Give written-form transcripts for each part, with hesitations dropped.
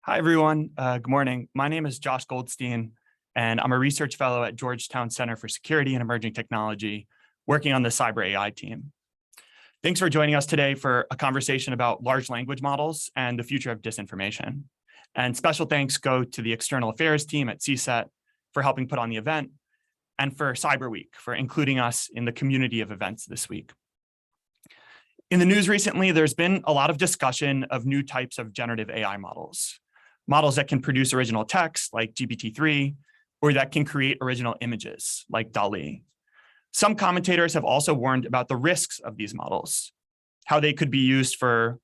Hi, everyone. Good morning. My name is Josh Goldstein, and I'm a research fellow at Georgetown Center for Security and Emerging Technology, working on the cyber AI team. Thanks for joining us today for a conversation about large language models and the future of disinformation. And special thanks go to the external affairs team at CSET for helping put on the event, and for Cyber Week for including us in the community of events this week. In the news recently, there's been a lot of discussion of new types of generative AI models that can produce original text like GPT-3, or that can create original images like DALL-E. Some commentators have also warned about the risks of these models, how they could be used for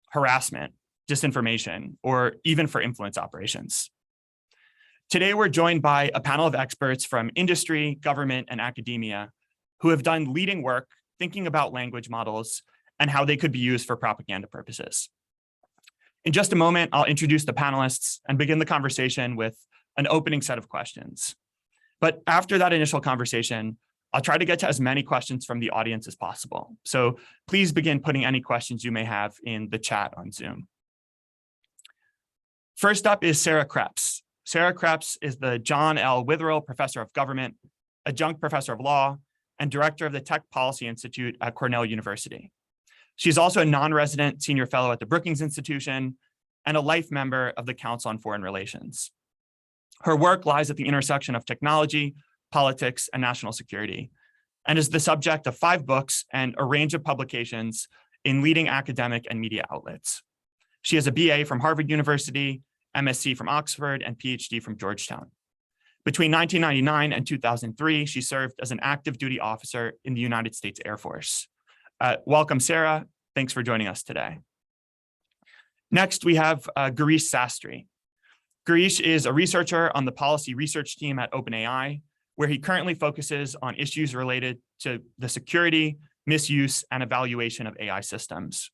harassment, disinformation, or even for influence operations. Today, we're joined by a panel of experts from industry, government, and academia who have done leading work thinking about language models and how they could be used for propaganda purposes. In just a moment, I'll introduce the panelists and begin the conversation with an opening set of questions. But after that initial conversation, I'll try to get to as many questions from the audience as possible. So please begin putting any questions you may have in the chat on Zoom. First up is Sarah Krebs. Sarah Krebs is the John L. Witherill Professor of Government, Adjunct Professor of Law, and Director of the Tech Policy Institute at Cornell University. She's also a non-resident senior fellow at the Brookings Institution and a life member of the Council on Foreign Relations. Her work lies at the intersection of technology, politics, and national security, and is the subject of 5 books and a range of publications in leading academic and media outlets. She has a BA from Harvard University, MSc from Oxford, and PhD from Georgetown. Between 1999 and 2003, she served as an active duty officer in the United States Air Force. Welcome, Sarah. Thanks for joining us today. Next, we have Girish Sastry. Girish is a researcher on the policy research team at OpenAI, where he currently focuses on issues related to the security, misuse, and evaluation of AI systems.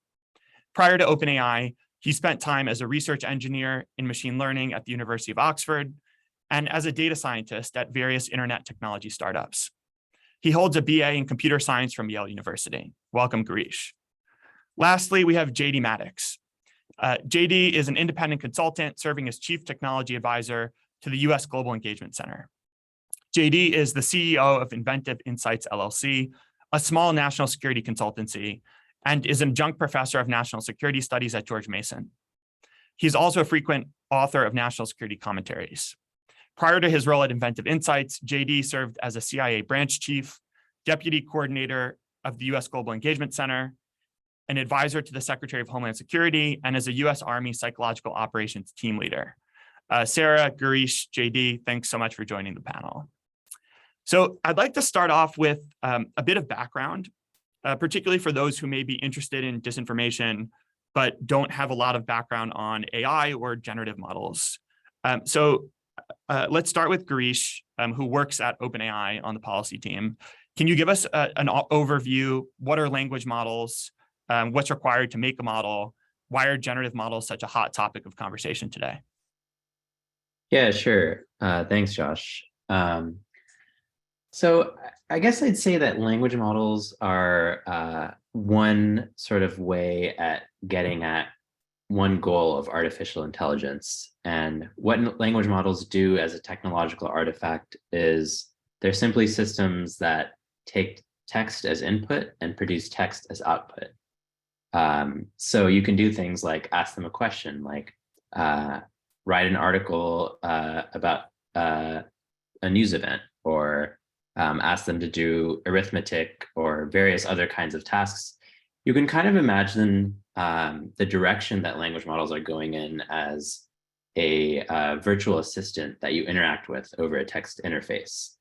Prior to OpenAI, he spent time as a research engineer in machine learning at the University of Oxford and as a data scientist at various internet technology startups. He holds a BA in computer science from Yale University. Welcome, Girish. Lastly, we have JD Maddox. JD is an independent consultant serving as Chief Technology Advisor to the US Global Engagement Center. JD is the CEO of Inventive Insights, LLC, a small national security consultancy, and is an adjunct professor of national security studies at George Mason. He's also a frequent author of national security commentaries. Prior to his role at Inventive Insights, JD served as a CIA branch chief, deputy coordinator of the US Global Engagement Center, an advisor to the Secretary of Homeland Security, and as a US Army Psychological Operations team leader. Sarah, Girish, JD, thanks so much for joining the panel. So I'd like to start off with a bit of background, particularly for those who may be interested in disinformation, but don't have a lot of background on AI or generative models. Let's start with Girish, who works at OpenAI on the policy team. Can you give us an overview? What are language models? What's required to make a model? Why are generative models such a hot topic of conversation today? Yeah, sure. Thanks, Josh. So I guess I'd say that language models are one sort of way at getting at one goal of artificial intelligence. And what language models do as a technological artifact is they're simply systems that take text as input and produce text as output. So you can do things like ask them a question, like write an article about a news event, or ask them to do arithmetic or various other kinds of tasks. You can kind of imagine the direction that language models are going in as a virtual assistant that you interact with over a text interface.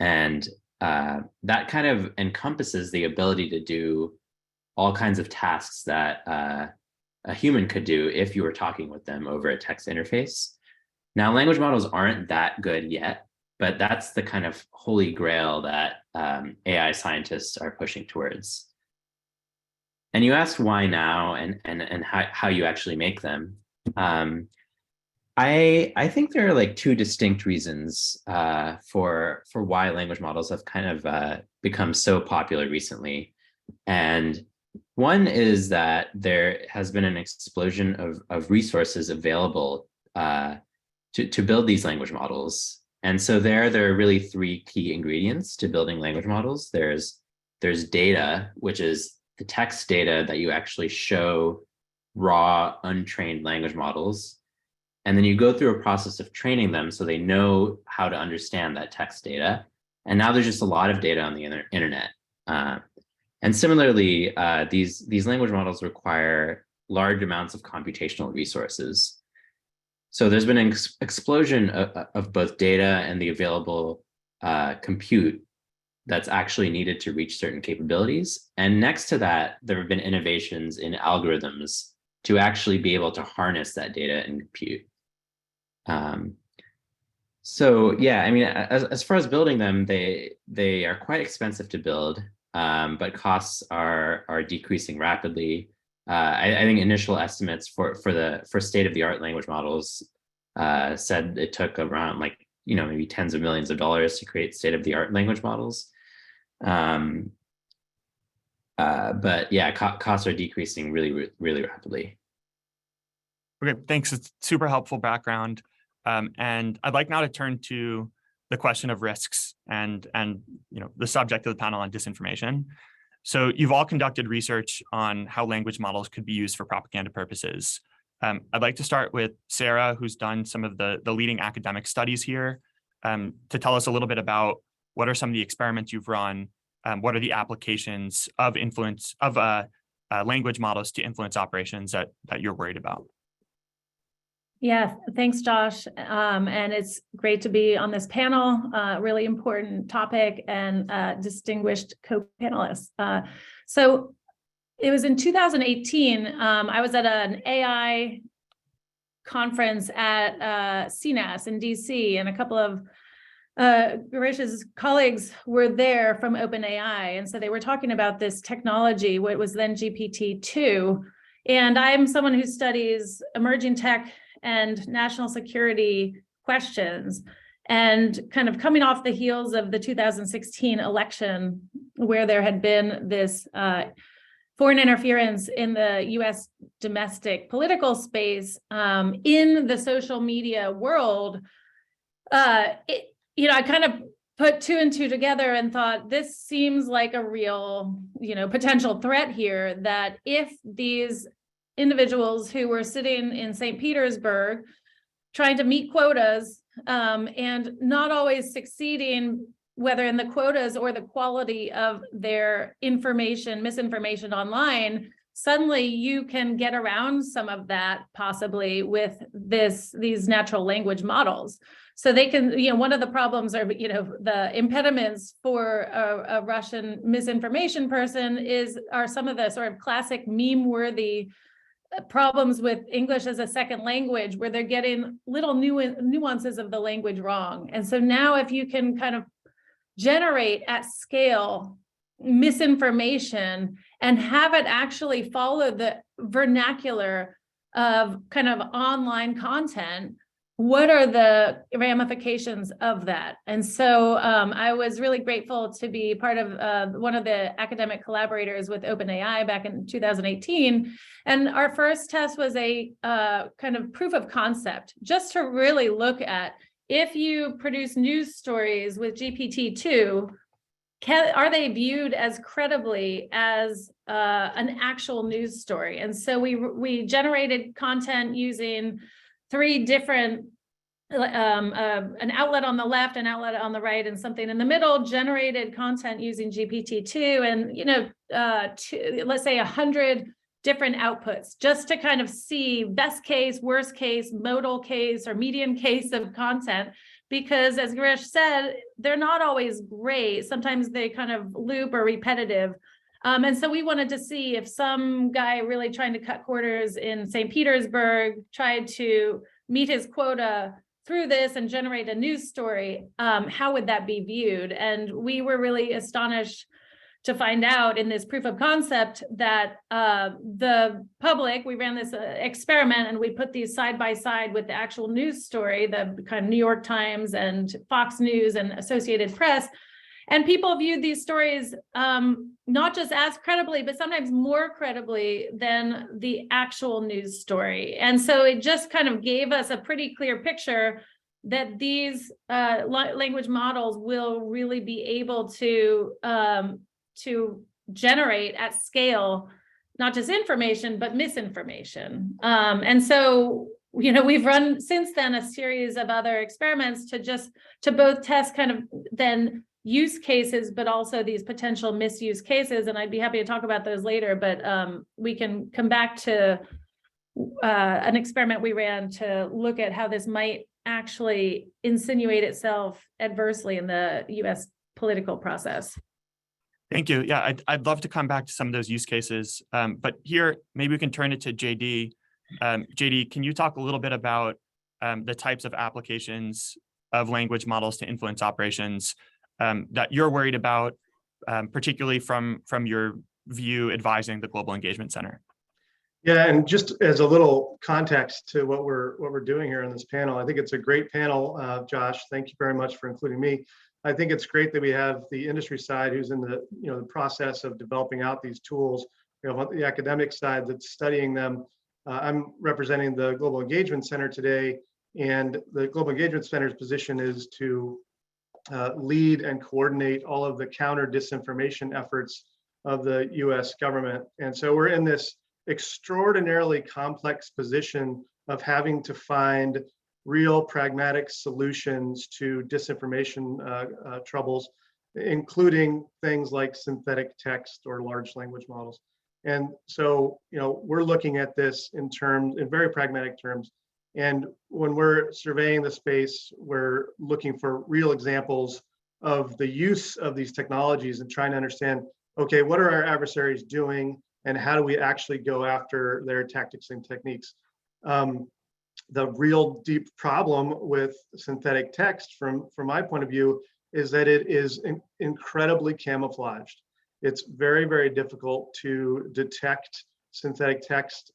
And that kind of encompasses the ability to do all kinds of tasks that a human could do if you were talking with them over a text interface. Now, language models aren't that good yet, but that's the kind of holy grail that AI scientists are pushing towards. And you asked why now and how you actually make them. I think there are like 2 distinct reasons for why language models have kind of become so popular recently. And One is that there has been an explosion of resources available to build these language models. And so there are really three key ingredients to building language models. There's data, which is the text data that you actually show raw, untrained language models. And then you go through a process of training them so they know how to understand that text data. And now there's just a lot of data on the internet. And similarly, these language models require large amounts of computational resources. So there's been an explosion of both data and the available compute that's actually needed to reach certain capabilities. And next to that, there have been innovations in algorithms to actually be able to harness that data and compute. So yeah, I mean, as far as building them, they are quite expensive to build, but costs are decreasing rapidly. I think initial estimates for state-of-the-art language models said it took around maybe tens of millions of dollars to create state-of-the-art language models. But yeah, costs are decreasing really, really rapidly. Okay, thanks. It's super helpful background. And I'd like now to turn to the question of risks and the subject of the panel on disinformation. So you've all conducted research on how language models could be used for propaganda purposes. I'd like to start with Sarah, who's done some of the leading academic studies here, to tell us a little bit about what are some of the experiments you've run, what are the applications of influence of language models to influence operations that you're worried about. Yeah, thanks, Josh. And it's great to be on this panel, really important topic and distinguished co-panelists. So it was in 2018, I was at an AI conference at CNAS in DC, and a couple of Garish's colleagues were there from OpenAI. And so they were talking about this technology, what was then GPT-2. And I'm someone who studies emerging tech and national security questions, and kind of coming off the heels of the 2016 election, where there had been this foreign interference in the US domestic political space, in the social media world, I kind of put two and two together and thought, this seems like a real, potential threat here, that if these individuals who were sitting in St. Petersburg trying to meet quotas and not always succeeding, whether in the quotas or the quality of their misinformation online, suddenly you can get around some of that possibly with these natural language models. So they can, one of the problems are, the impediments for a Russian misinformation person are some of the sort of classic meme-worthy problems with English as a second language, where they're getting little nuances of the language wrong. And so now if you can kind of generate at scale misinformation and have it actually follow the vernacular of kind of online content, what are the ramifications of that? And so I was really grateful to be part of one of the academic collaborators with OpenAI back in 2018. And our first test was a kind of proof of concept, just to really look at, if you produce news stories with GPT-2, are they viewed as credibly as an actual news story? And so we generated content using three different, an outlet on the left, an outlet on the right, and something in the middle, generated content using GPT-2, and let's say 100 different outputs, just to kind of see best case, worst case, modal case, or median case of content. Because as Garish said, they're not always great. Sometimes they kind of loop or repetitive. And so we wanted to see if some guy really trying to cut corners in St. Petersburg tried to meet his quota through this and generate a news story, how would that be viewed? And we were really astonished to find out in this proof of concept that the public, we ran this experiment and we put these side by side with the actual news story, the kind of New York Times and Fox News and Associated Press. And people viewed these stories not just as credibly, but sometimes more credibly than the actual news story. And so it just kind of gave us a pretty clear picture that these language models will really be able to generate at scale, not just information, but misinformation. And so, we've run since then a series of other experiments to both test kind of then use cases, but also these potential misuse cases. And I'd be happy to talk about those later, but we can come back to an experiment we ran to look at how this might actually insinuate itself adversely in the US political process. Thank you. Yeah, I'd love to come back to some of those use cases. But here, maybe we can turn it to JD. JD, can you talk a little bit about the types of applications of language models to influence operations that you're worried about, particularly from your view advising the Global Engagement Center? Yeah, and just as a little context to what we're doing here on this panel, I think it's a great panel, Josh. Thank you very much for including me. I think it's great that we have the industry side who's in the the process of developing out these tools. We have the academic side that's studying them. I'm representing the Global Engagement Center today, and the Global Engagement Center's position is to lead and coordinate all of the counter disinformation efforts of the US government. And so we're in this extraordinarily complex position of having to find real pragmatic solutions to disinformation troubles, including things like synthetic text or large language models. And so, we're looking at this in very pragmatic terms. And when we're surveying the space, we're looking for real examples of the use of these technologies and trying to understand, okay, what are our adversaries doing and how do we actually go after their tactics and techniques? The real deep problem with synthetic text from my point of view is that it is incredibly camouflaged. It's very, very difficult to detect synthetic text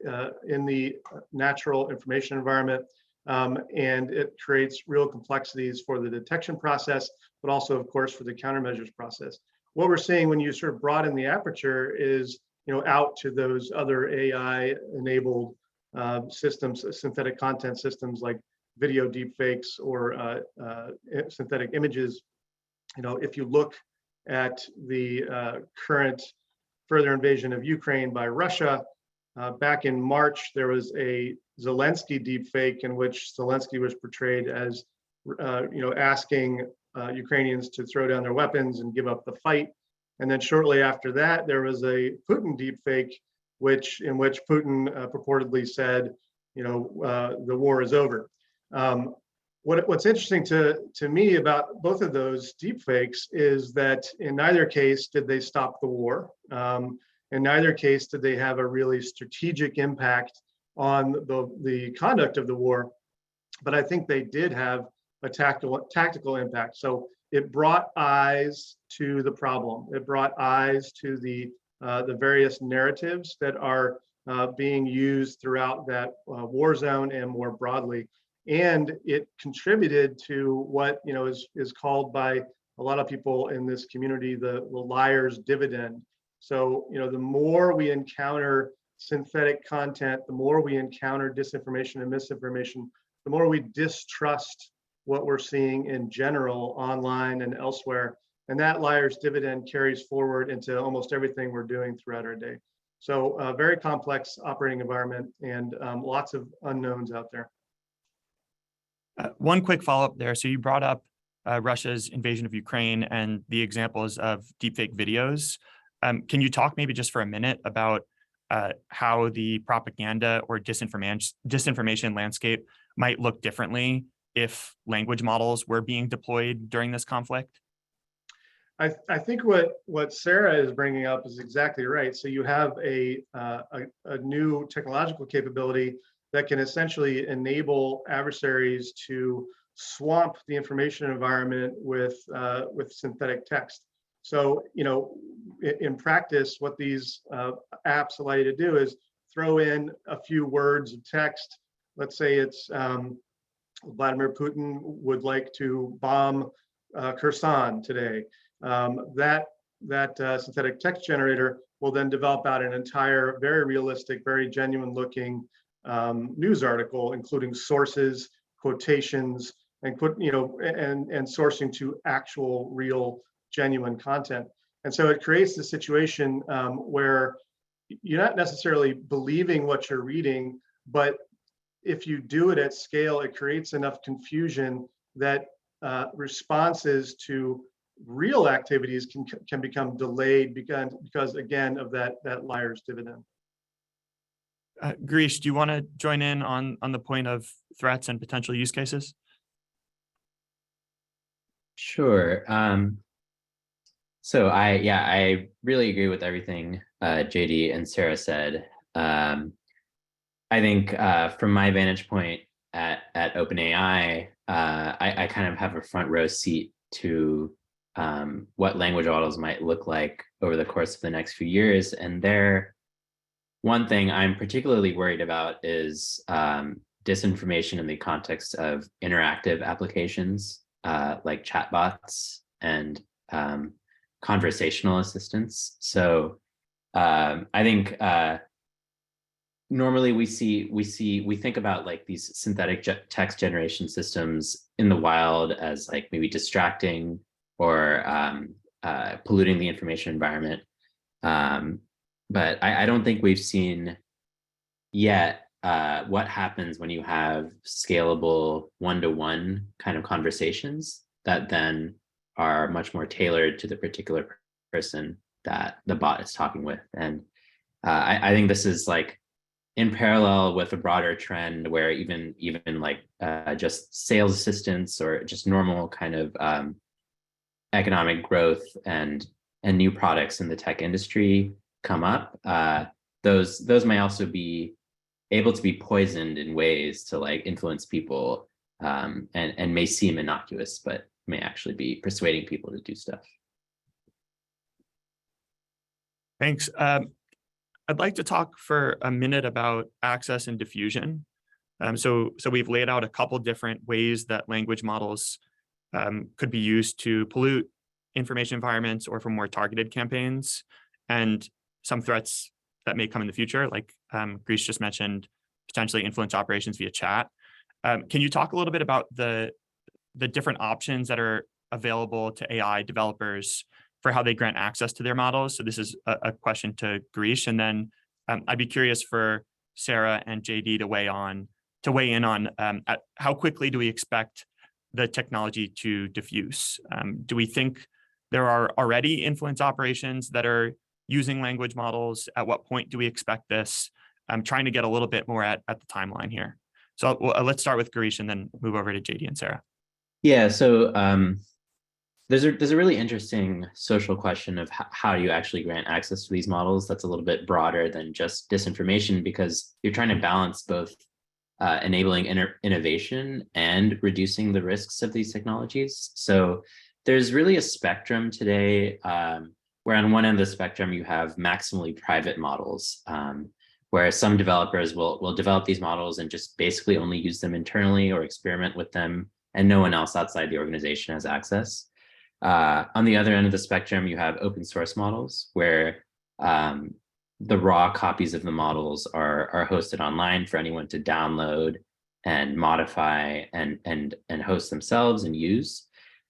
in the natural information environment, and it creates real complexities for the detection process, but also, of course, for the countermeasures process. What we're seeing when you sort of broaden the aperture is, out to those other AI-enabled systems, synthetic content systems like video deepfakes or synthetic images. If you look at the current further invasion of Ukraine by Russia, back in March, there was a Zelensky deepfake in which Zelensky was portrayed as, asking Ukrainians to throw down their weapons and give up the fight. And then shortly after that, there was a Putin deepfake, in which Putin purportedly said, the war is over. What's interesting to me about both of those deepfakes is that in neither case did they stop the war. In neither case did they have a really strategic impact on the conduct of the war, but I think they did have a tactical impact. So it brought eyes to the problem. It brought eyes to the various narratives that are being used throughout that war zone and more broadly. And it contributed to what is called by a lot of people in this community the liar's dividend. So the more we encounter synthetic content, the more we encounter disinformation and misinformation, the more we distrust what we're seeing in general online and elsewhere. And that liar's dividend carries forward into almost everything we're doing throughout our day. So a very complex operating environment and lots of unknowns out there. One quick follow-up there. So you brought up Russia's invasion of Ukraine and the examples of deepfake videos. Can you talk maybe just for a minute about how the propaganda or disinformation landscape might look differently if language models were being deployed during this conflict? I think what Sarah is bringing up is exactly right. So you have a new technological capability that can essentially enable adversaries to swamp the information environment with synthetic text. So in practice, what these apps allow you to do is throw in a few words of text. Let's say it's Vladimir Putin would like to bomb Kherson today. that synthetic text generator will then develop out an entire, very realistic, very genuine looking news article, including sources, quotations, and and sourcing to actual, real, genuine content. And so it creates the situation where you're not necessarily believing what you're reading, but if you do it at scale, it creates enough confusion that responses to real activities can become delayed because again of that liar's dividend. Girish, do you want to join in on the point of threats and potential use cases? Sure. So I really agree with everything JD and Sarah said. I think from my vantage point at OpenAI, I kind of have a front row seat to what language models might look like over the course of the next few years. And one thing I'm particularly worried about is disinformation in the context of interactive applications like chatbots and conversational assistants. So I think normally we think about like these synthetic text generation systems in the wild as like maybe distracting or polluting the information environment. But I don't think we've seen yet what happens when you have scalable one-to-one kind of conversations that then are much more tailored to the particular person that the bot is talking with. And I think this is like in parallel with a broader trend where even like just sales assistants or just normal kind of economic growth and new products in the tech industry come up. Those may also be able to be poisoned in ways to like influence people and may seem innocuous, but may actually be persuading people to do stuff. Thanks. I'd like to talk for a minute about access and diffusion. So we've laid out a couple different ways that language models could be used to pollute information environments or for more targeted campaigns, and some threats that may come in the future, like Girish just mentioned, potentially influence operations via chat. Can you talk a little bit about the different options that are available to AI developers for how they grant access to their models? So this is a question to Girish, and then I'd be curious for Sarah and JD to weigh in on how quickly do we expect the technology to diffuse? Do we think there are already influence operations that are using language models? At what point do we expect this? I'm trying to get a little bit more at the timeline here. So let's start with Girish and then move over to JD and Sarah. Yeah, so there's a really interesting social question of how do you actually grant access to these models that's a little bit broader than just disinformation, because you're trying to balance both enabling innovation and reducing the risks of these technologies. So there's really a spectrum today where on one end of the spectrum you have maximally private models, where some developers will develop these models and just basically only use them internally or experiment with them, and no one else outside the organization has access. On the other end of the spectrum, you have open source models where the raw copies of the models are hosted online for anyone to download and modify and host themselves and use.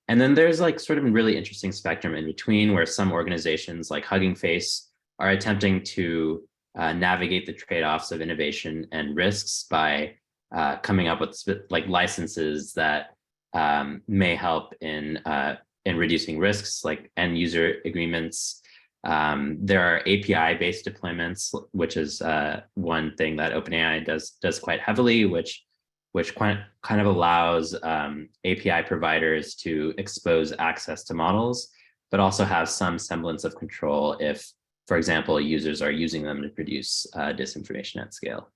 And then there's like sort of a really interesting spectrum in between where some organizations like Hugging Face are attempting to navigate the trade-offs of innovation and risks by coming up with like licenses that may help in reducing risks, like end user agreements. There are API-based deployments, which is one thing that OpenAI does quite heavily, which kind of allows API providers to expose access to models, but also have some semblance of control if, for example, users are using them to produce disinformation at scale.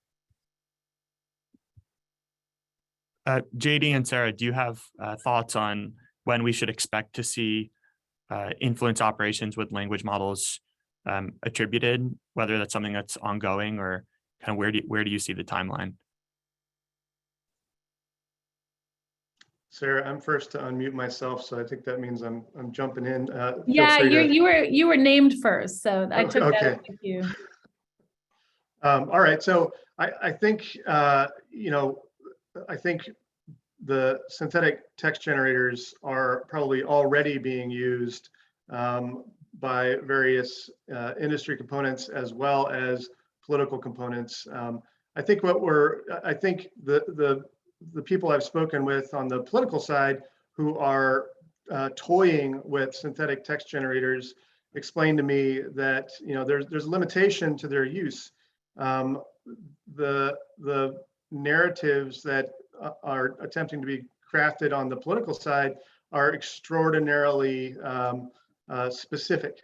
JD and Sarah, do you have thoughts on when we should expect to see influence operations with language models attributed, whether that's something that's ongoing or kind of where do you see the timeline? Sarah, I'm first to unmute myself, so I think that means I'm jumping in. Feel Yeah, free to- you were named first, so I took that Okay. as a cue. All right, so I think, you know, I think the synthetic text generators are probably already being used by various industry components as well as political components. I think the people I've spoken with on the political side who are toying with synthetic text generators explained to me that, you know, there's a limitation to their use. The narratives that are attempting to be crafted on the political side are extraordinarily specific.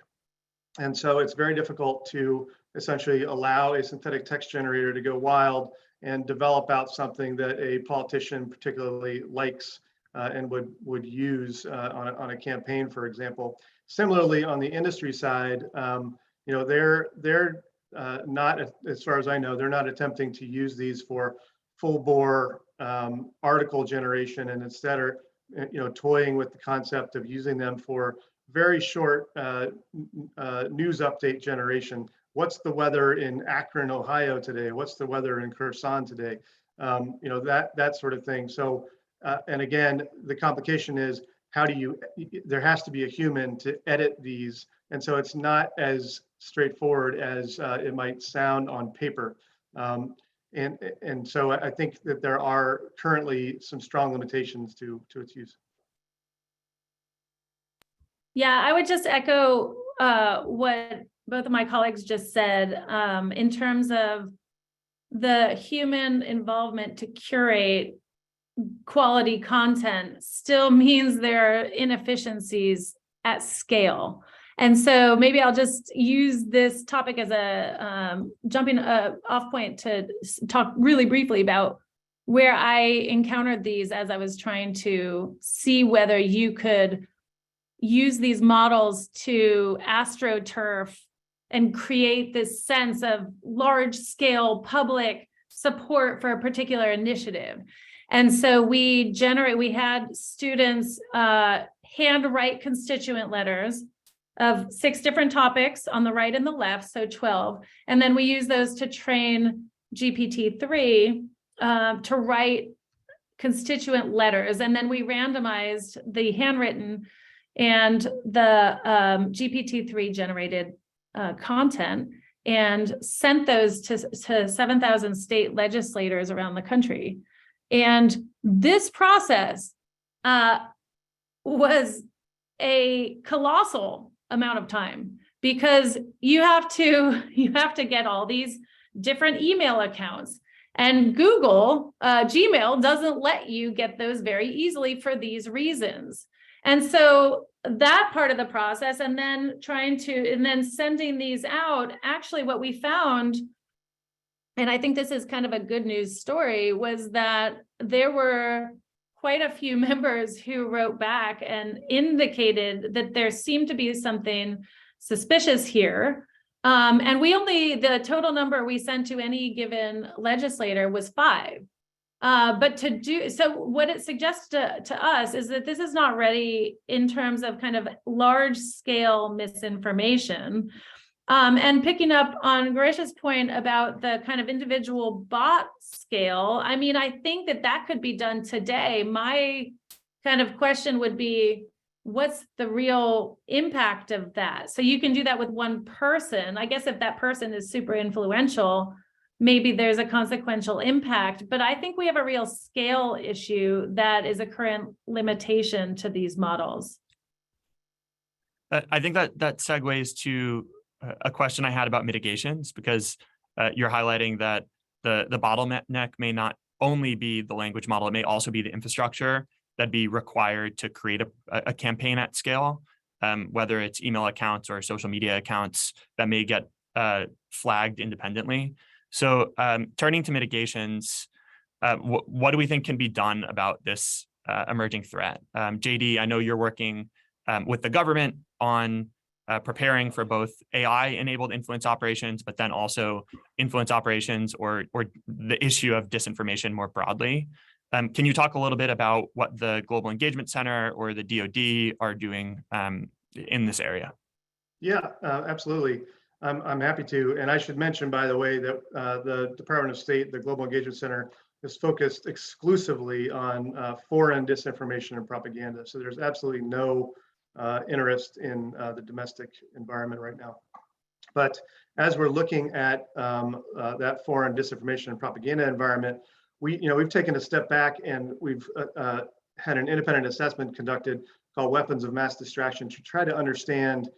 And so it's very difficult to essentially allow a synthetic text generator to go wild and develop out something that a politician particularly likes and would use on a campaign, for example. Similarly, on the industry side, you know, they're not, as far as I know, they're not attempting to use these for full bore article generation, and instead are, you know, toying with the concept of using them for very short news update generation. What's the weather in Akron, Ohio today? What's the weather in Kherson today? You know, that sort of thing. So, and again, the complication is how do you, there has to be a human to edit these. And so it's not as straightforward as it might sound on paper. And so I think that there are currently some strong limitations to its use. Yeah, I would just echo what both of my colleagues just said in terms of the human involvement to curate quality content still means there are inefficiencies at scale. And so maybe I'll just use this topic as a jumping off point to talk really briefly about where I encountered these as I was trying to see whether you could use these models to astroturf and create this sense of large scale public support for a particular initiative. And so we had students handwrite constituent letters of 6 different topics on the right and the left, so 12. And then we use those to train GPT-3 to write constituent letters. And then we randomized the handwritten and the GPT-3 generated content and sent those to 7,000 state legislators around the country. And this process was a colossal amount of time because you have to get all these different email accounts, and Google Gmail doesn't let you get those very easily for these reasons. And so that part of the process, and then sending these out, actually what we found, and I think this is kind of a good news story, was that there were quite a few members who wrote back and indicated that there seemed to be something suspicious here. And the total number we sent to any given legislator was 5. But what it suggests to us is that this is not ready in terms of kind of large scale misinformation. And picking up on Garisha's point about the kind of individual bot scale, I mean, I think that could be done today. My kind of question would be, what's the real impact of that? So you can do that with one person. I guess if that person is super influential, maybe there's a consequential impact, but I think we have a real scale issue that is a current limitation to these models. I think that segues to a question I had about mitigations, because you're highlighting that the bottleneck may not only be the language model, it may also be the infrastructure that'd be required to create a campaign at scale, whether it's email accounts or social media accounts that may get flagged independently. So turning to mitigations, what do we think can be done about this emerging threat? JD, I know you're working with the government on preparing for both AI-enabled influence operations, but then also influence operations or the issue of disinformation more broadly. Can you talk a little bit about what the Global Engagement Center or the DoD are doing in this area? Yeah, absolutely. I'm happy to. And I should mention, by the way, that the Department of State, the Global Engagement Center, is focused exclusively on foreign disinformation and propaganda. So there's absolutely no interest in the domestic environment right now. But as we're looking at that foreign disinformation and propaganda environment, we've taken a step back and we've had an independent assessment conducted called Weapons of Mass Distraction to try to understand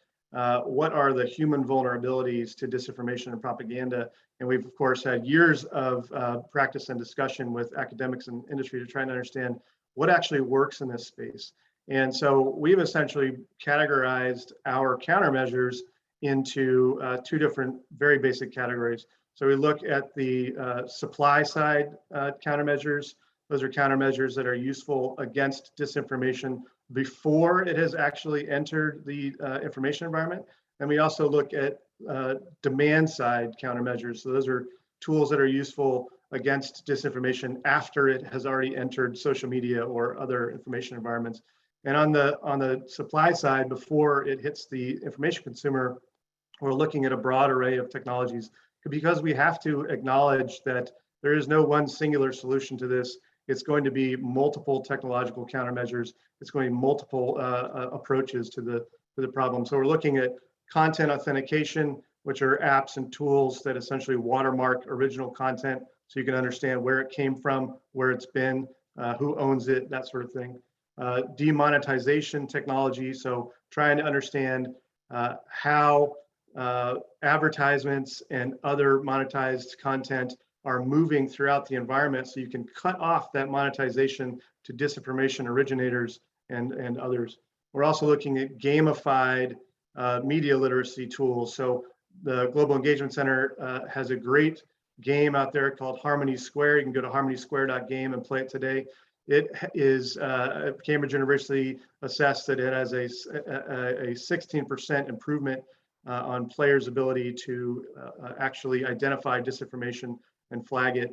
what are the human vulnerabilities to disinformation and propaganda. And we've, of course, had years of practice and discussion with academics and industry to try and understand what actually works in this space. And so we've essentially categorized our countermeasures into two different very basic categories. So we look at the supply side countermeasures. Those are countermeasures that are useful against disinformation before it has actually entered the information environment. And we also look at demand side countermeasures. So those are tools that are useful against disinformation after it has already entered social media or other information environments. And on the supply side, before it hits the information consumer, we're looking at a broad array of technologies because we have to acknowledge that there is no one singular solution to this. It's going to be multiple technological countermeasures. It's going to be multiple approaches to the problem. So we're looking at content authentication, which are apps and tools that essentially watermark original content so you can understand where it came from, where it's been, who owns it, that sort of thing. Demonetization technology, so trying to understand how advertisements and other monetized content are moving throughout the environment so you can cut off that monetization to disinformation originators and others. We're also looking at gamified media literacy tools. So the Global Engagement Center has a great game out there called Harmony Square. You can go to harmonysquare.game and play it today. It is Cambridge University assessed that it has a 16% improvement on players' ability to actually identify disinformation and flag it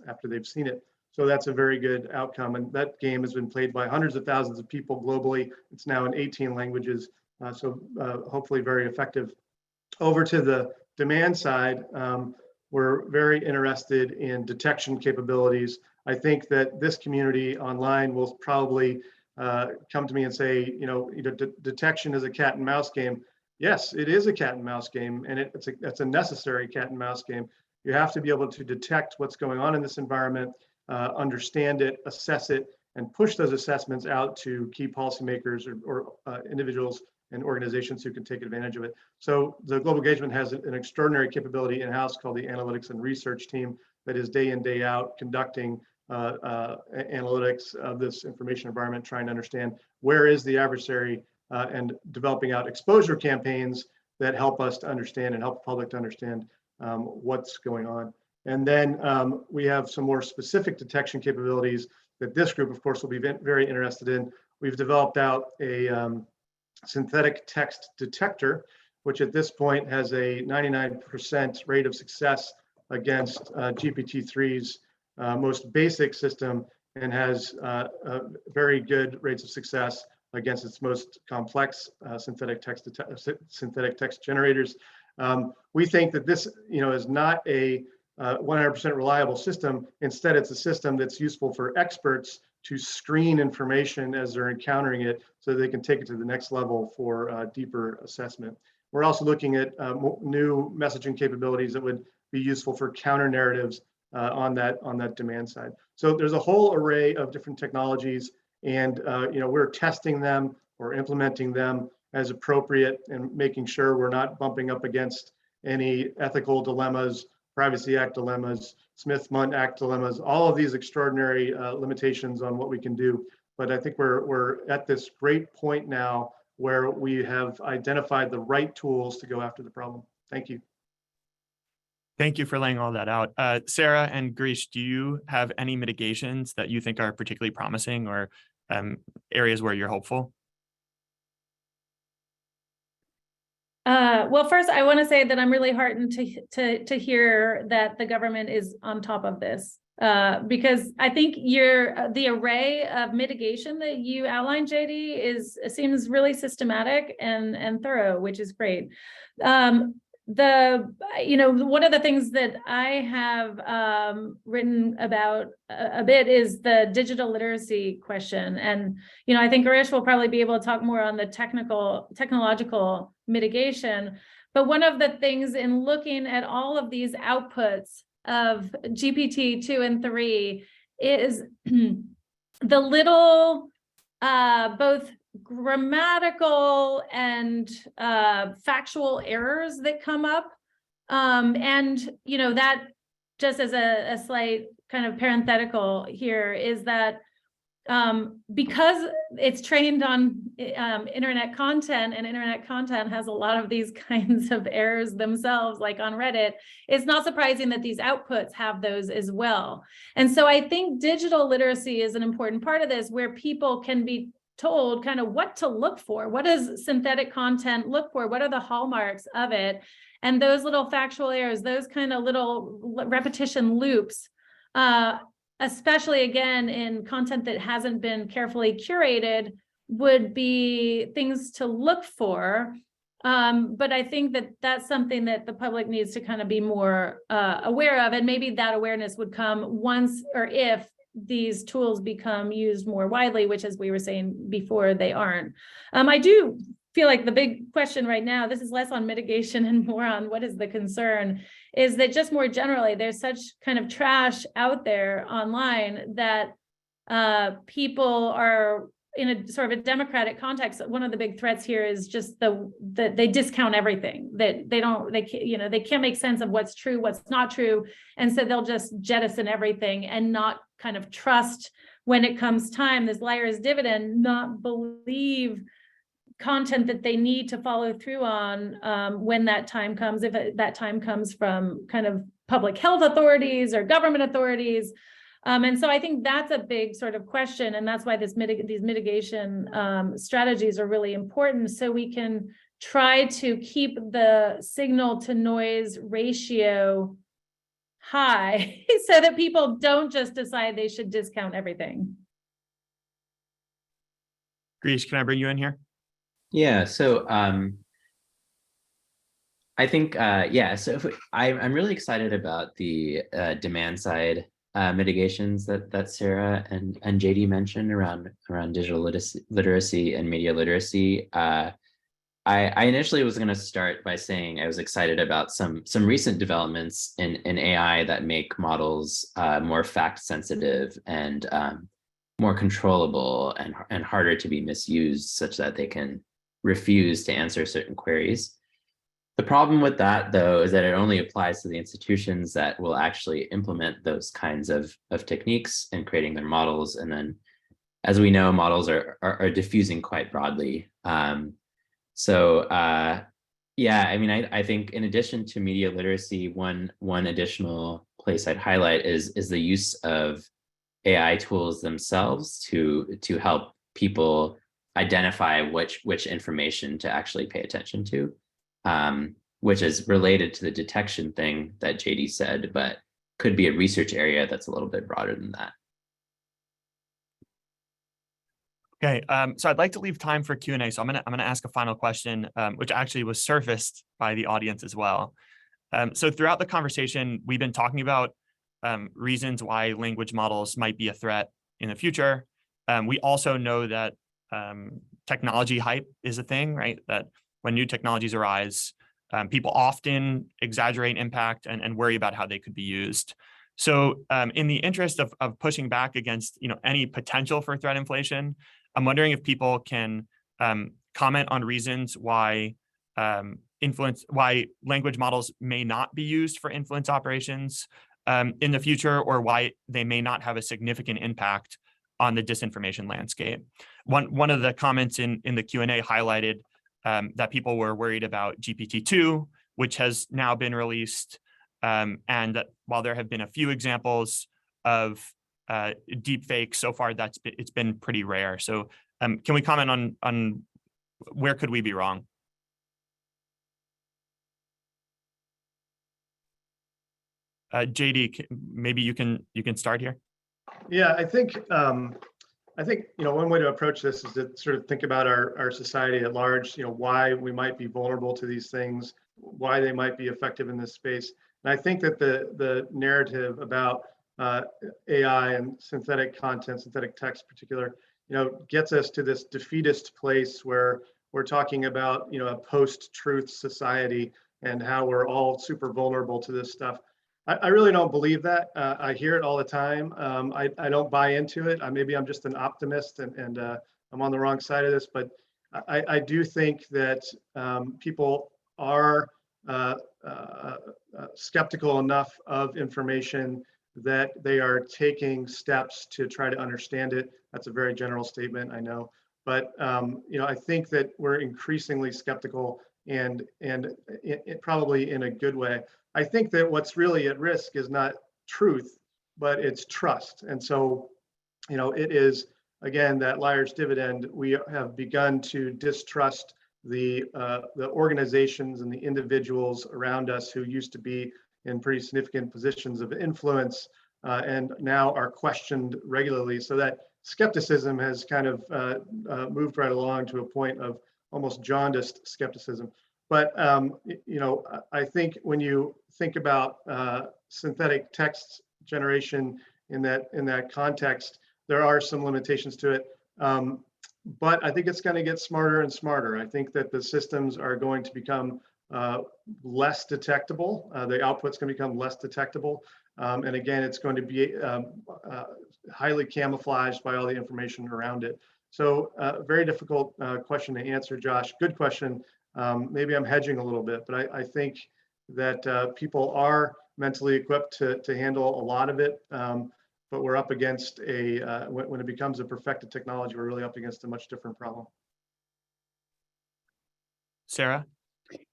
after they've seen it. So that's a very good outcome. And that game has been played by hundreds of thousands of people globally. It's now in 18 languages, so hopefully very effective. Over to the demand side, we're very interested in detection capabilities. I think that this community online will probably come to me and say, detection is a cat and mouse game. Yes, it is a cat and mouse game, and it's a necessary cat and mouse game. You have to be able to detect what's going on in this environment, understand it, assess it, and push those assessments out to key policymakers or individuals and organizations who can take advantage of it. So the Global Engagement has an extraordinary capability in-house called the Analytics and Research Team that is day in, day out conducting analytics of this information environment, trying to understand where is the adversary and developing out exposure campaigns that help us to understand and help the public to understand what's going on. And then we have some more specific detection capabilities that this group, of course, will be very interested in. We've developed out a synthetic text detector, which at this point has a 99% rate of success against GPT-3's most basic system and has very good rates of success against its most complex synthetic text generators. We think that this, is not a 100% reliable system. Instead, it's a system that's useful for experts to screen information as they're encountering it so they can take it to the next level for deeper assessment. We're also looking at new messaging capabilities that would be useful for counter narratives on that demand side. So there's a whole array of different technologies, and we're testing them or implementing them as appropriate and making sure we're not bumping up against any ethical dilemmas, Privacy Act dilemmas, Smith-Mundt Act dilemmas, all of these extraordinary limitations on what we can do. But I think we're at this great point now where we have identified the right tools to go after the problem. Thank you. Thank you for laying all that out. Sarah and Girish, do you have any mitigations that you think are particularly promising or areas where you're hopeful? Well, first, I want to say that I'm really heartened to hear that the government is on top of this. Because I think the array of mitigation that you outlined, JD, seems really systematic and thorough, which is great. One of the things that I have written about a bit is the digital literacy question. And, I think Arish will probably be able to talk more on the technological mitigation. But one of the things in looking at all of these outputs of GPT-2 and 3 is the little both grammatical and factual errors that come up. And that, just as a slight kind of parenthetical here, is that because it's trained on internet content, and internet content has a lot of these kinds of errors themselves, like on Reddit, it's not surprising that these outputs have those as well. And so I think digital literacy is an important part of this, where people can be told kind of what to look for. What does synthetic content look for? What are the hallmarks of it? And those little factual errors, those kind of little repetition loops, especially again in content that hasn't been carefully curated, would be things to look for. But I think that that's something that the public needs to kind of be more aware of. And maybe that awareness would come once or if these tools become used more widely, which, as we were saying before, they aren't. I do feel like the big question right now, this is less on mitigation and more on what is the concern, is that just more generally, there's such kind of trash out there online that people are in a sort of a democratic context. One of the big threats here is just that they discount everything, that they can't make sense of what's true, what's not true. And so they'll just jettison everything and not kind of trust when it comes time, this liar's dividend, not believe content that they need to follow through on when that time comes, if that time comes from kind of public health authorities or government authorities. And so I think that's a big sort of question, and that's why these mitigation strategies are really important, so we can try to keep the signal to noise ratio high so that people don't just decide they should discount everything. Grish, can I bring you in here? Yeah, so I think, so I'm really excited about the demand side mitigations that Sarah and JD mentioned around digital literacy and media literacy. I initially was going to start by saying I was excited about some recent developments in AI that make models more fact sensitive and more controllable and harder to be misused, such that they can refuse to answer certain queries. The problem with that, though, is that it only applies to the institutions that will actually implement those kinds of techniques in creating their models. And then, as we know, models are diffusing quite broadly. I think in addition to media literacy, one additional place I'd highlight is the use of AI tools themselves to help people identify which information to actually pay attention to, which is related to the detection thing that JD said, but could be a research area that's a little bit broader than that. Okay, so I'd like to leave time for Q&A. So I'm gonna ask a final question, which actually was surfaced by the audience as well. So throughout the conversation, we've been talking about reasons why language models might be a threat in the future. We also know that technology hype is a thing, right? That when new technologies arise, people often exaggerate impact and worry about how they could be used. So in the interest of pushing back against any potential for threat inflation, I'm wondering if people can comment on reasons why language models may not be used for influence operations in the future, or why they may not have a significant impact on the disinformation landscape. One of the comments in the Q&A highlighted that people were worried about GPT-2, which has now been released, and that while there have been a few examples of deep fakes so far, it's been pretty rare. So can we comment on where could we be wrong? JD, maybe you can start here. Yeah, I think one way to approach this is to sort of think about our society at large. Why we might be vulnerable to these things, why they might be effective in this space. And I think that the narrative about AI and synthetic content, synthetic text in particular, gets us to this defeatist place where we're talking about a post-truth society and how we're all super vulnerable to this stuff. I really don't believe that. I hear it all the time. I don't buy into it. Maybe I'm just an optimist and I'm on the wrong side of this, but I do think that people are skeptical enough of information that they are taking steps to try to understand it. That's a very general statement, I know. But I think that we're increasingly skeptical and it probably in a good way. I think that what's really at risk is not truth, but it's trust. And so, it is, again, that liar's dividend. We have begun to distrust the organizations and the individuals around us who used to be in pretty significant positions of influence and now are questioned regularly. So that skepticism has kind of moved right along to a point of almost jaundiced skepticism. But I think when you think about synthetic text generation in that context, there are some limitations to it. But I think it's going to get smarter and smarter. I think that the systems are going to become less detectable. The output's going to become less detectable. And again, it's going to be highly camouflaged by all the information around it. So very difficult question to answer, Josh. Good question. Maybe I'm hedging a little bit, but I think that people are mentally equipped to handle a lot of it. But we're up against when it becomes a perfected technology, we're really up against a much different problem. Sarah?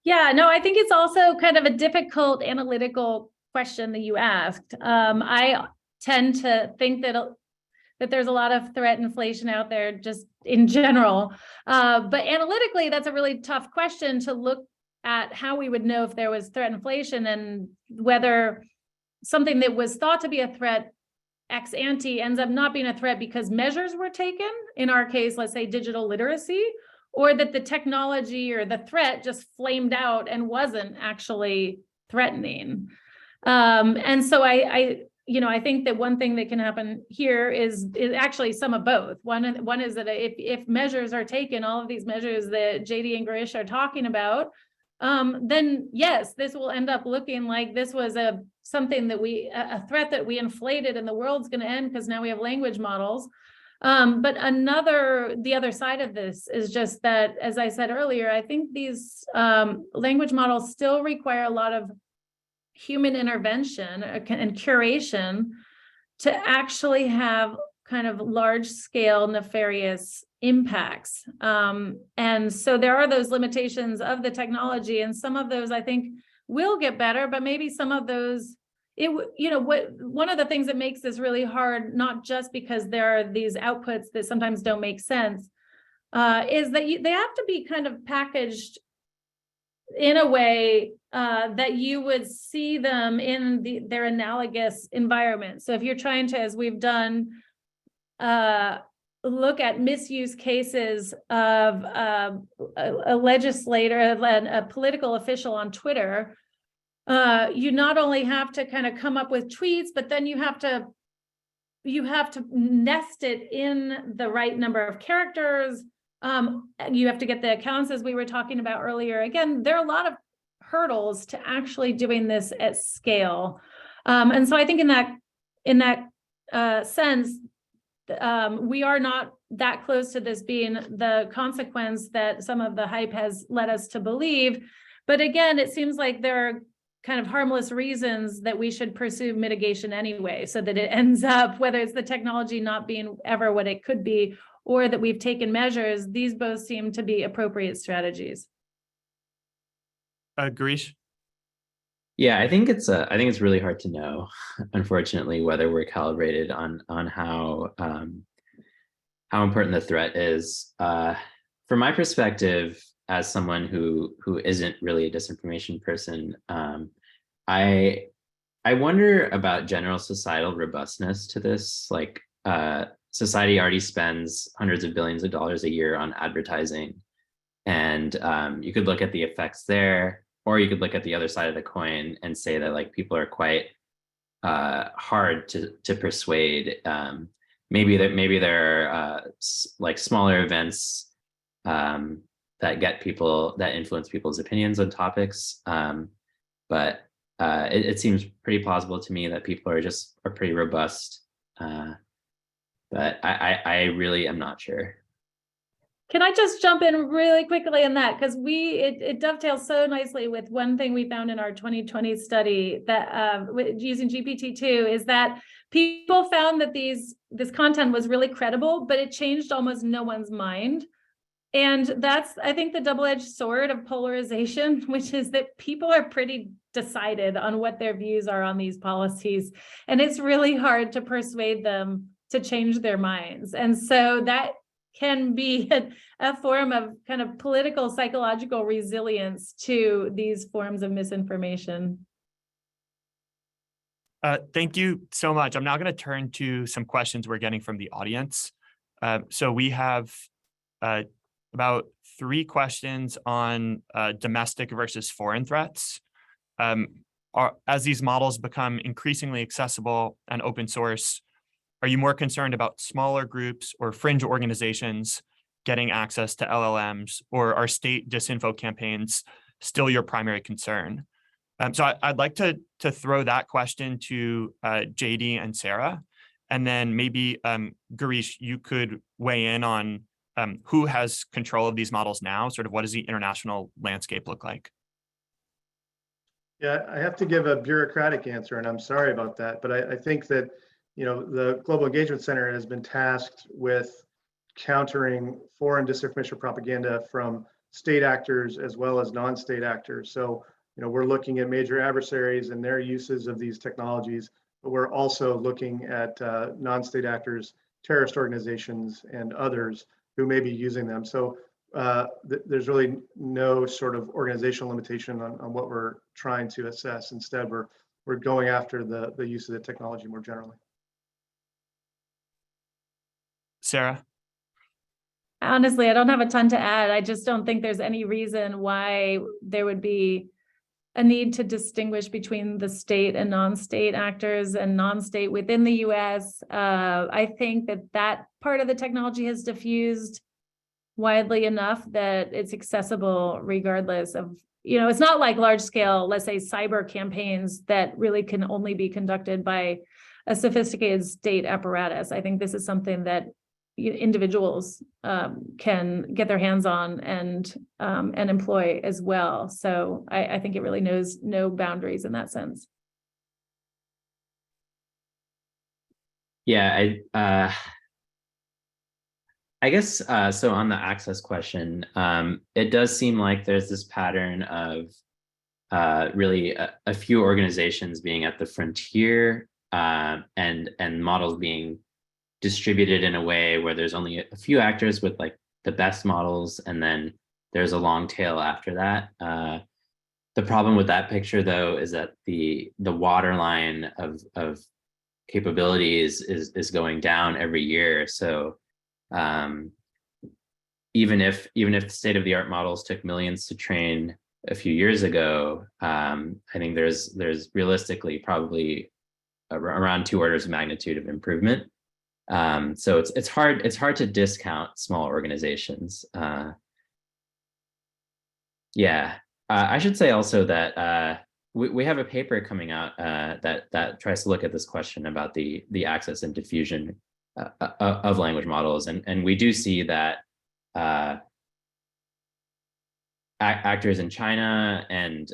Yeah, no, I think it's also kind of a difficult analytical question that you asked. I tend to think that there's a lot of threat inflation out there just in general. But analytically, that's a really tough question to look at how we would know if there was threat inflation and whether something that was thought to be a threat ex ante ends up not being a threat because measures were taken, in our case, let's say digital literacy, or that the technology or the threat just flamed out and wasn't actually threatening. And so I think that one thing that can happen here is actually some of both. One is that if measures are taken, all of these measures that JD and Garish are talking about, then yes, this will end up looking like this was a threat that we inflated and the world's going to end because now we have language models. But the other side of this is just that, as I said earlier, I think these language models still require a lot of human intervention and curation to actually have kind of large scale nefarious impacts. And so there are those limitations of the technology, and some of those I think will get better, but maybe some of those, one of the things that makes this really hard, not just because there are these outputs that sometimes don't make sense, is that they have to be kind of packaged in a way that you would see them in their analogous environment. So if you're trying to, as we've done, look at misuse cases of a legislator, a political official on Twitter, you not only have to kind of come up with tweets, but then you have to nest it in the right number of characters. You have to get the accounts, as we were talking about earlier. Again, there are a lot of hurdles to actually doing this at scale. And so I think in that sense, we are not that close to this being the consequence that some of the hype has led us to believe. But again, it seems like there are kind of harmless reasons that we should pursue mitigation anyway, so that it ends up, whether it's the technology not being ever what it could be, or that we've taken measures, these both seem to be appropriate strategies. Garish? Yeah, I think it's really hard to know, unfortunately, whether we're calibrated on how important the threat is. From my perspective, as someone who isn't really a disinformation person, I I wonder about general societal robustness to this. Like, society already spends hundreds of billions of dollars a year on advertising, and you could look at the effects there, or you could look at the other side of the coin and say that like people are quite hard to persuade. Maybe there are like smaller events that influence people's opinions on topics, but it seems pretty plausible to me that people are pretty robust. But I really am not sure. Can I just jump in really quickly in that? Because it dovetails so nicely with one thing we found in our 2020 study that using GPT-2 is that people found that this content was really credible, but it changed almost no one's mind. And that's, I think, the double-edged sword of polarization, which is that people are pretty decided on what their views are on these policies. And it's really hard to persuade them to change their minds. And so that can be a form of kind of political psychological resilience to these forms of misinformation. Thank you so much. I'm now going to turn to some questions we're getting from the audience. So we have about 3 questions on domestic versus foreign threats. As these models become increasingly accessible and open source, are you more concerned about smaller groups or fringe organizations getting access to LLMs, or are state disinfo campaigns still your primary concern? So I'd like to throw that question to JD and Sarah, and then maybe Girish, you could weigh in on who has control of these models now. Sort of what does the international landscape look like? Yeah, I have to give a bureaucratic answer, and I'm sorry about that, but I think that the Global Engagement Center has been tasked with countering foreign disinformation propaganda from state actors as well as non-state actors. So, we're looking at major adversaries and their uses of these technologies, but we're also looking at non-state actors, terrorist organizations, and others who may be using them. So there's really no sort of organizational limitation on what we're trying to assess. Instead, we're going after the use of the technology more generally. Sarah? Honestly, I don't have a ton to add. I just don't think there's any reason why there would be a need to distinguish between the state and non-state actors and non-state within the US. I think that part of the technology has diffused widely enough that it's accessible regardless of, it's not like large scale, let's say, cyber campaigns that really can only be conducted by a sophisticated state apparatus. I think this is something that individuals can get their hands on and employ as well. So I think it really knows no boundaries in that sense. Yeah, I guess so. On the access question, it does seem like there's this pattern of really a few organizations being at the frontier and models being distributed in a way where there's only a few actors with like the best models, and then there's a long tail after that. The problem with that picture, though, is that the waterline of capabilities is going down every year. So even if the state-of-the-art models took millions to train a few years ago, I think there's realistically probably around 2 orders of magnitude of improvement. So it's hard to discount small organizations. I should say also that we have a paper coming out that tries to look at this question about the access and diffusion of language models, and we do see that actors in China and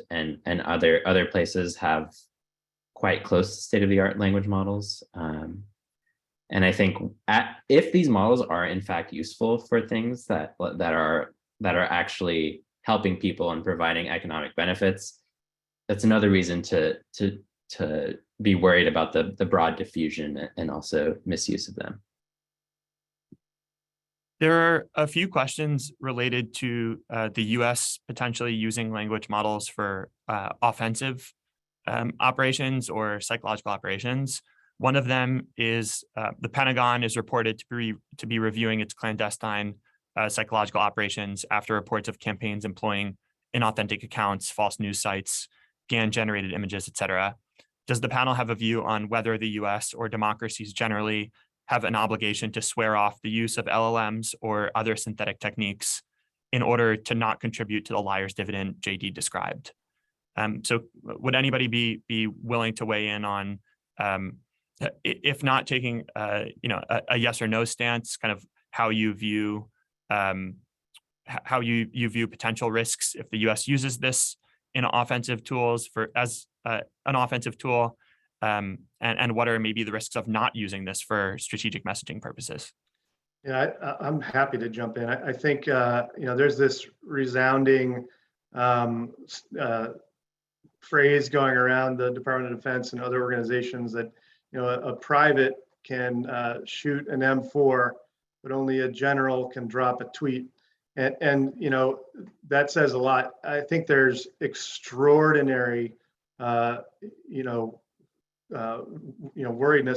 other places have quite close to state-of-the-art language models. And I think if these models are in fact useful for things that are actually helping people and providing economic benefits, that's another reason to be worried about the broad diffusion and also misuse of them. There are a few questions related to the US potentially using language models for offensive operations or psychological operations. One of them is the Pentagon is reported to be reviewing its clandestine psychological operations after reports of campaigns employing inauthentic accounts, false news sites, GAN-generated images, etc. Does the panel have a view on whether the US or democracies generally have an obligation to swear off the use of LLMs or other synthetic techniques in order to not contribute to the liar's dividend JD described? So would anybody be willing to weigh in on, if not taking a yes or no stance, kind of how you view potential risks if the US uses this in offensive tools as an offensive tool, and what are maybe the risks of not using this for strategic messaging purposes? Yeah, I'm happy to jump in. I think there's this resounding phrase going around the Department of Defense and other organizations that a private can shoot an M4, but only a general can drop a tweet, and that says a lot. I think there's extraordinary worriedness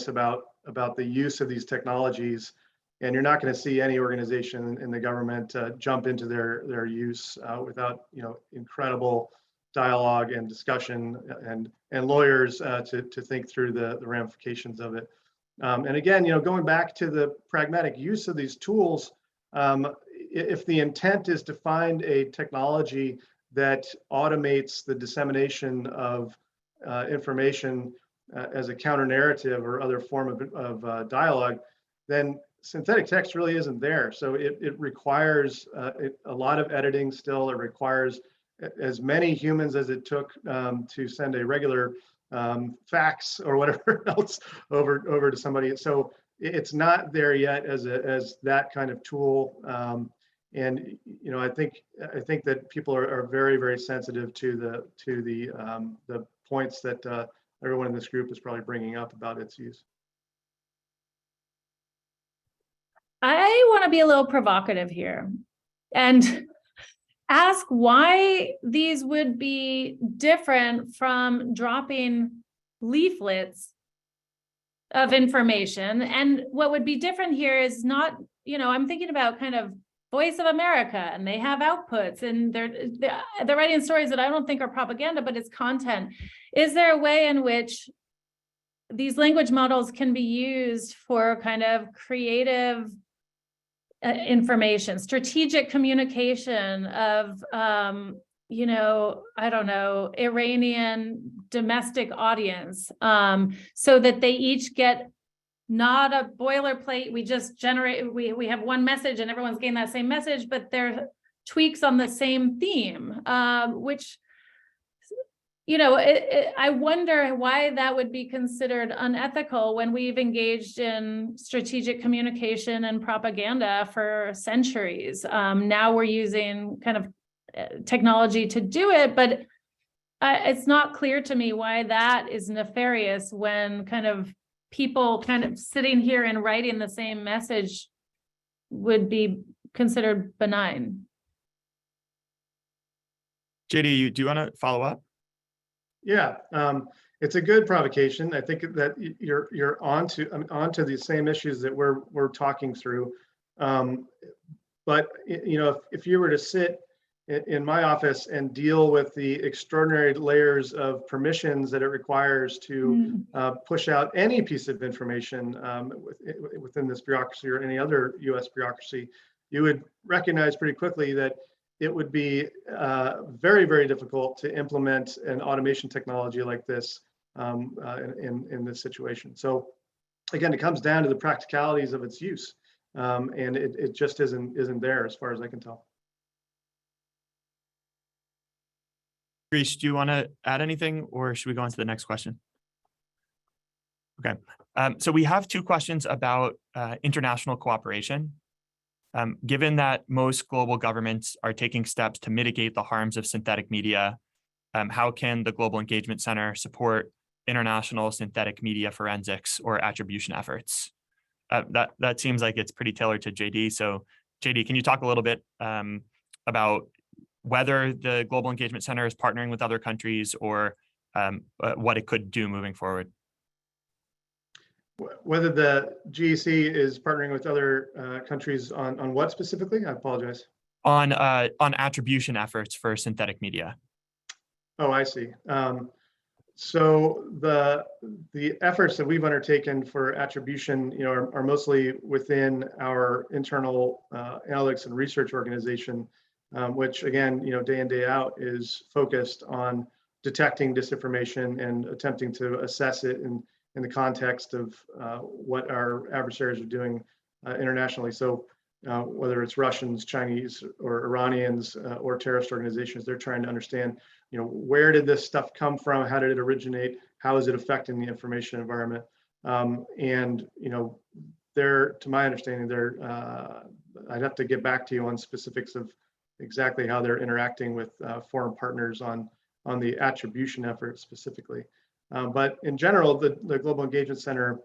about the use of these technologies, and you're not going to see any organization in the government jump into their use without incredible dialogue and discussion and lawyers to think through the ramifications of it. And again, going back to the pragmatic use of these tools, if the intent is to find a technology that automates the dissemination of information as a counter narrative or other form of dialogue, then synthetic text really isn't there. So it requires a lot of editing still. It requires as many humans as it took to send a regular fax or whatever else over to somebody. So it's not there yet as that kind of tool. And I think that people are very, very sensitive to the points that everyone in this group is probably bringing up about its use. I want to be a little provocative here and ask why these would be different from dropping leaflets of information. And what would be different here is not, I'm thinking about kind of Voice of America, and they have outputs, and they're writing stories that I don't think are propaganda, but it's content. Is there a way in which these language models can be used for kind of creative information, strategic communication of, I don't know, Iranian domestic audience, so that they each get not a boilerplate, we just generate, we have one message and everyone's getting that same message, but they're tweaks on the same theme, which, I wonder why that would be considered unethical when we've engaged in strategic communication and propaganda for centuries. Now we're using kind of technology to do it, but it's not clear to me why that is nefarious when kind of people kind of sitting here and writing the same message would be considered benign. JD, do you want to follow up? Yeah, it's a good provocation. I think that you're onto these same issues that we're talking through. But if you were to sit in my office and deal with the extraordinary layers of permissions that it requires to push out any piece of information within this bureaucracy or any other US bureaucracy, you would recognize pretty quickly that it would be very, very difficult to implement an automation technology like this in this situation. So again, it comes down to the practicalities of its use, and it just isn't there as far as I can tell. Greece, do you want to add anything, or should we go on to the next question? Okay, so we have two questions about international cooperation. Given that most global governments are taking steps to mitigate the harms of synthetic media, how can the Global Engagement Center support international synthetic media forensics or attribution efforts? That seems like it's pretty tailored to JD. So JD, can you talk a little bit about whether the Global Engagement Center is partnering with other countries or what it could do moving forward. Whether the GEC is partnering with other countries on what specifically? I apologize. On attribution efforts for synthetic media. Oh, I see. So the efforts that we've undertaken for attribution, are mostly within our internal analytics and research organization, which again, day in, day out is focused on detecting disinformation and attempting to assess it in the context of what our adversaries are doing internationally. So whether it's Russians, Chinese, or Iranians, or terrorist organizations, they're trying to understand, where did this stuff come from? How did it originate? How is it affecting the information environment? And to my understanding, I'd have to get back to you on specifics of exactly how they're interacting with foreign partners on the attribution effort specifically. But in general, the Global Engagement Center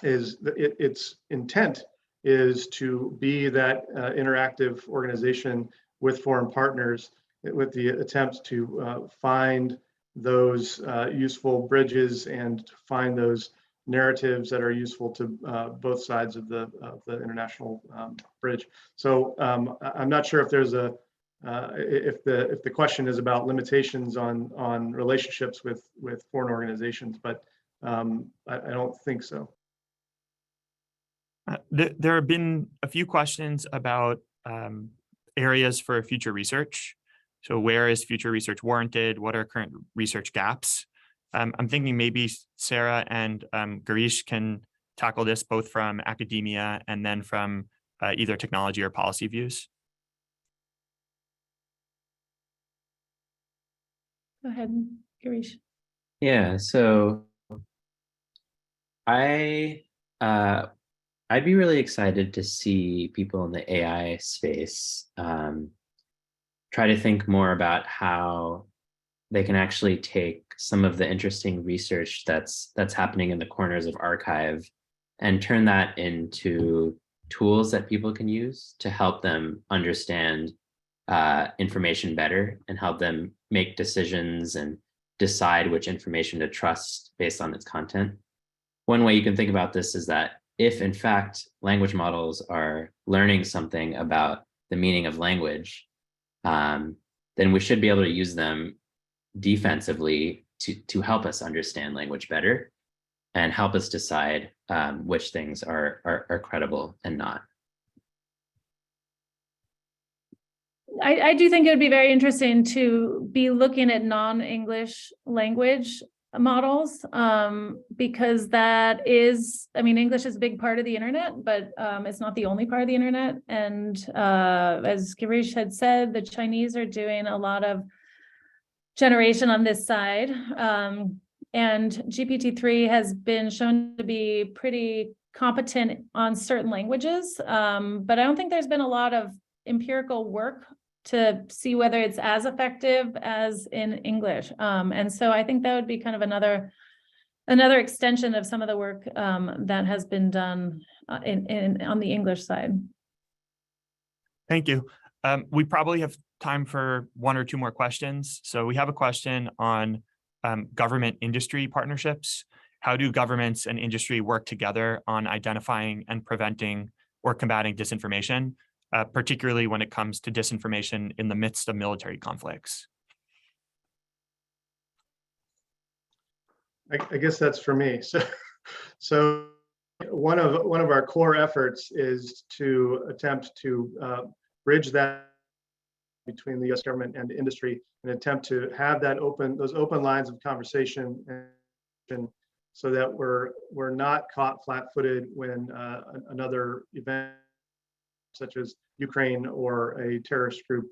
its intent is to be that interactive organization with foreign partners, with the attempt to find those useful bridges and find those narratives that are useful to both sides of the international bridge. So I'm not sure if there's if the question is about limitations on relationships with foreign organizations, but I don't think so. There have been a few questions about areas for future research. So where is future research warranted? What are current research gaps? I'm thinking maybe Sarah and Girish can tackle this both from academia and then from either technology or policy views. Go ahead, Girish. Yeah, so I'd be really excited to see people in the AI space try to think more about how they can actually take some of the interesting research that's happening in the corners of archive and turn that into tools that people can use to help them understand information better and help them make decisions and decide which information to trust based on its content. One way you can think about this is that if in fact language models are learning something about the meaning of language, then we should be able to use them defensively to help us understand language better and help us decide which things are credible and not. I do think it would be very interesting to be looking at non-English language models, because that is, English is a big part of the internet, but it's not the only part of the internet. And as Girish had said, the Chinese are doing a lot of generation on this side. And GPT-3 has been shown to be pretty competent on certain languages, but I don't think there's been a lot of empirical work to see whether it's as effective as in English. And so I think that would be kind of another extension of some of the work that has been done on the English side. Thank you. We probably have time for one or two more questions. So we have a question on government industry partnerships. How do governments and industry work together on identifying and preventing or combating disinformation, particularly when it comes to disinformation in the midst of military conflicts? I guess that's for me. So one of our core efforts is to attempt to bridge that between the U.S. government and industry, and attempt to have those open lines of conversation, and so that we're not caught flat-footed when another event such as Ukraine or a terrorist group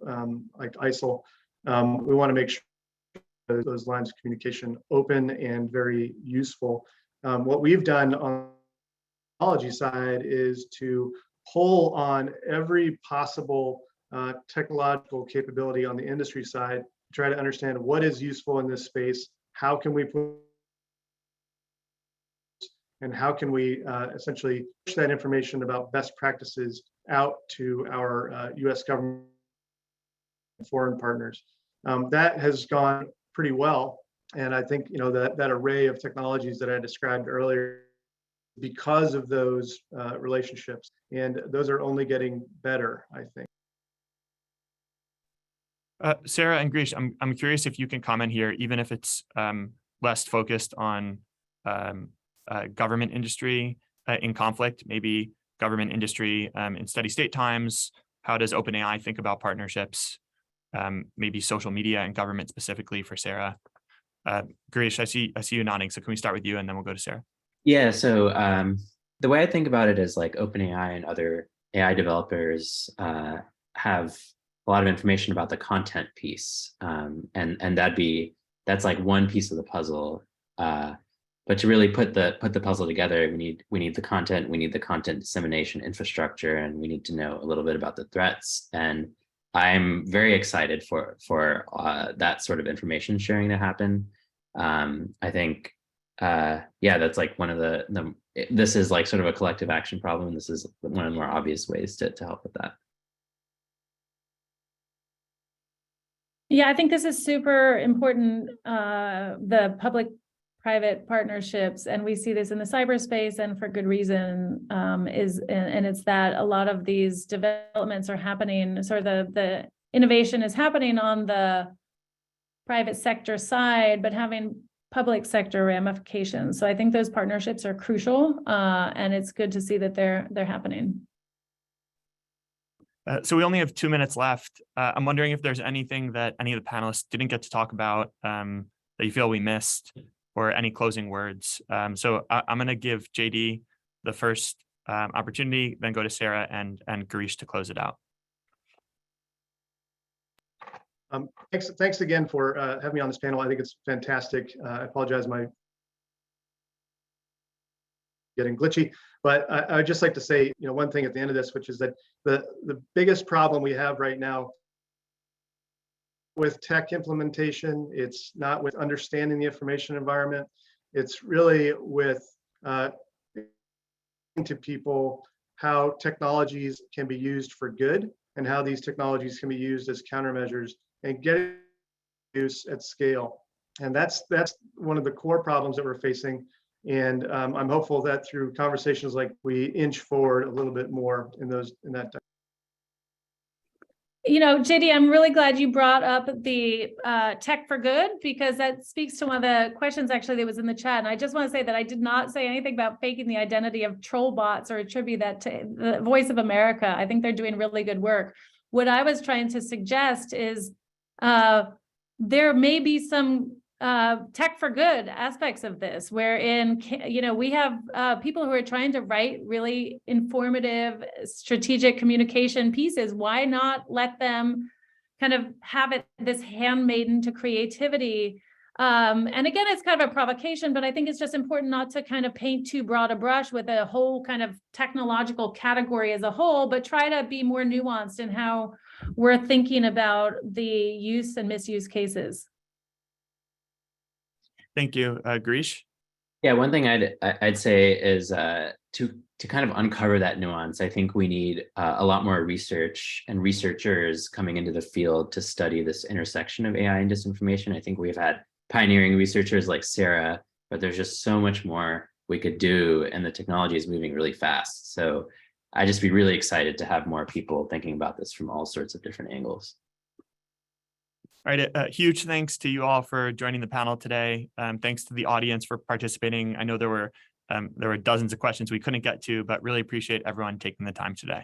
like ISIL. We want to make sure those lines of communication open and very useful. What we've done on the technology side is to pull on every possible technological capability on the industry side, try to understand what is useful in this space, how can we put, and how can we essentially push that information about best practices out to our US government and foreign partners. That has gone pretty well And I think, that array of technologies that I described earlier, because of those relationships, and those are only getting better, I think. Sarah and Grish, I'm curious if you can comment here, even if it's less focused on government industry in conflict, maybe government industry in steady state times. How does OpenAI think about partnerships? Maybe social media and government specifically for Sarah. Grish, I see you nodding. So can we start with you and then we'll go to Sarah? Yeah, so the way I think about it is like OpenAI and other AI developers have a lot of information about the content piece, and that's like one piece of the puzzle. But to really put the puzzle together, we need the content, we need the content dissemination infrastructure, and we need to know a little bit about the threats. And I'm very excited for that sort of information sharing to happen. I think, that's like one of this is like sort of a collective action problem, and this is one of the more obvious ways to help with that. Yeah, I think this is super important, the public-private partnerships, and we see this in the cyberspace, and for good reason, and it's that a lot of these developments are happening, sort of the innovation is happening on the private sector side, but having public sector ramifications. So I think those partnerships are crucial, and it's good to see that they're happening. So we only have 2 minutes left. I'm wondering if there's anything that any of the panelists didn't get to talk about that you feel we missed, or any closing words. So I'm going to give JD the first opportunity, then go to Sarah and Girish to close it out. Thanks again for having me on this panel. I think it's fantastic. I apologize, my getting glitchy, but I would just like to say, one thing at the end of this, which is that the biggest problem we have right now with tech implementation, it's not with understanding the information environment. It's really with to people how technologies can be used for good, and how these technologies can be used as countermeasures and get use at scale. And that's one of the core problems that we're facing. And I'm hopeful that through conversations like we inch forward a little bit more in that. JD, I'm really glad you brought up the tech for good, because that speaks to one of the questions actually that was in the chat. And I just want to say that I did not say anything about faking the identity of troll bots or attribute that to the Voice of America. I think they're doing really good work. What I was trying to suggest is there may be some tech for good aspects of this, wherein, we have people who are trying to write really informative, strategic communication pieces. Why not let them kind of have it, this handmaiden to creativity? And again, it's kind of a provocation, but I think it's just important not to kind of paint too broad a brush with a whole kind of technological category as a whole, but try to be more nuanced in how we're thinking about the use and misuse cases. Thank you, Girish. Yeah, one thing I'd say is to kind of uncover that nuance. I think we need a lot more research and researchers coming into the field to study this intersection of AI and disinformation. I think we've had pioneering researchers like Sarah, but there's just so much more we could do, and the technology is moving really fast. So I'd just be really excited to have more people thinking about this from all sorts of different angles. All right, huge thanks to you all for joining the panel today. Thanks to the audience for participating. I know there were dozens of questions we couldn't get to, but really appreciate everyone taking the time today.